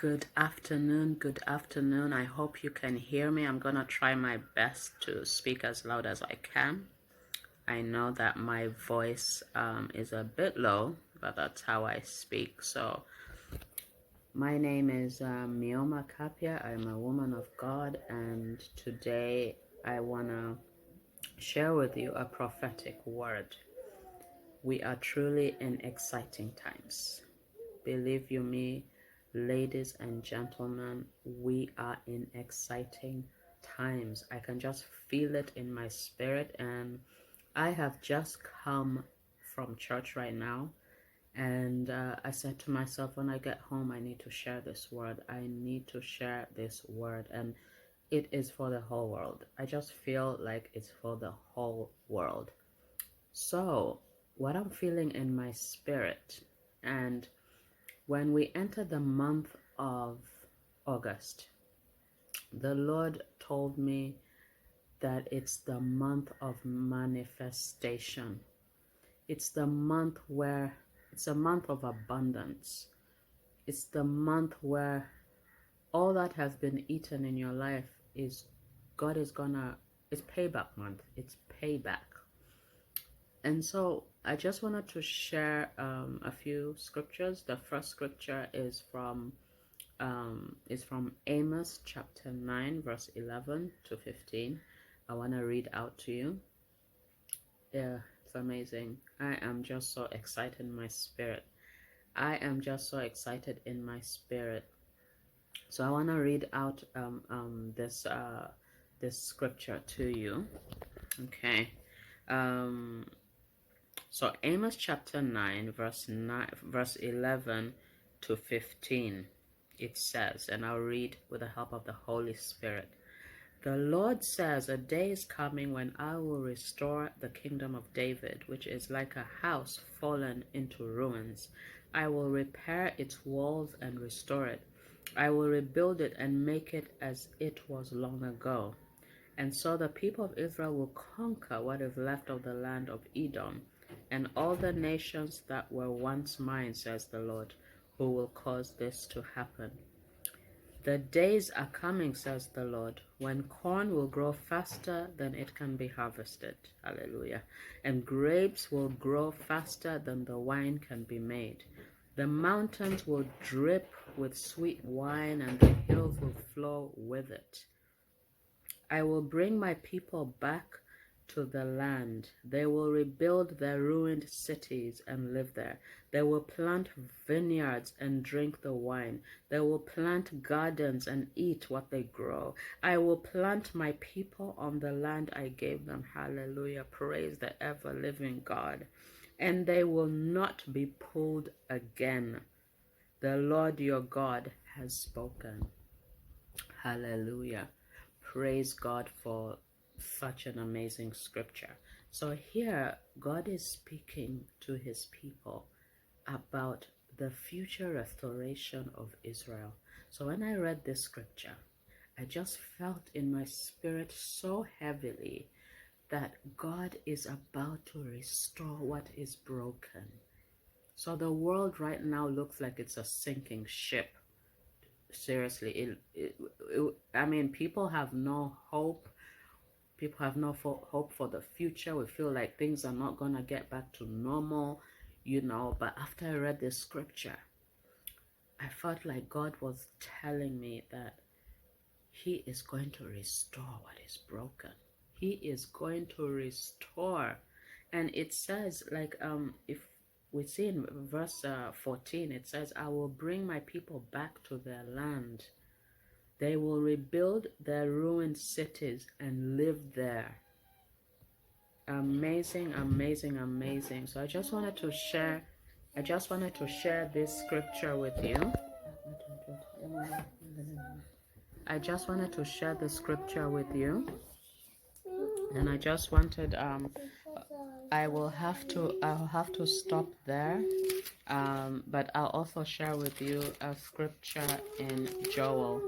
Good afternoon. Good afternoon. I hope you can hear me. I'm going to try my best to speak as loud as I can. I know that my voice is a bit low, but that's how I speak. So, my name is Mioma Kapia. I'm a woman of God, and today I want to share with you a prophetic word. We are truly in exciting times. Believe you me, ladies and gentlemen, we are in exciting times. I can just feel it in my spirit, and I have just come from church right now, and I said to myself, when I get home, I need to share this word. I need to share this word, and it is for the whole world. I just feel like it's for the whole world. So, what I'm feeling in my spirit, and when we enter the month of August, the Lord told me that it's the month of manifestation. It's the month where it's a month of abundance. It's the month where all that has been eaten in your life is God is gonna, it's payback month. It's payback. And so I just wanted to share a few scriptures. The first scripture is from Amos chapter 9 verse 11 to 15. I want to read out to you. Yeah, it's amazing. I am just so excited in my spirit. I am just so excited in my spirit. So I want to read out this scripture to you. Okay. So Amos chapter 9 verse 11 to 15. It says, and I'll read with the help of the Holy Spirit. The Lord says, a day is coming when I will restore the kingdom of David, which is like a house fallen into ruins. I will repair its walls and restore it. I will rebuild it and make it as it was long ago. And so the people of Israel will conquer what is left of the land of Edom, and all the nations that were once mine, says the Lord, who will cause this to happen. The days are coming, says the Lord, when corn will grow faster than it can be harvested. Hallelujah. And grapes will grow faster than the wine can be made. The mountains will drip with sweet wine, and the hills will flow with it. I will bring my people back to the land. They will rebuild their ruined cities and live there. They will plant vineyards and drink the wine. They will plant gardens and eat what they grow. I will plant my people on the land I gave them. Hallelujah. Praise the ever-living God. And they will not be pulled again. The Lord your God has spoken. Hallelujah. Praise God for such an amazing scripture. So here, God is speaking to his people about the future restoration of Israel. So when I read this scripture, I just felt in my spirit so heavily that God is about to restore what is broken. So the world right now looks like it's a sinking ship. Seriously, I mean, people have no hope. People have no hope for the future. We feel like things are not going to get back to normal, But after I read this scripture, I felt like God was telling me that he is going to restore what is broken. He is going to restore. And it says, like, if we see in verse 14, it says, I will bring my people back to their land. They will rebuild their ruined cities and live there. Amazing, amazing, amazing. So I just wanted to share this scripture with you. I just wanted to share the scripture with you. And I just wanted I'll have to stop there. But I'll also share with you a scripture in Joel.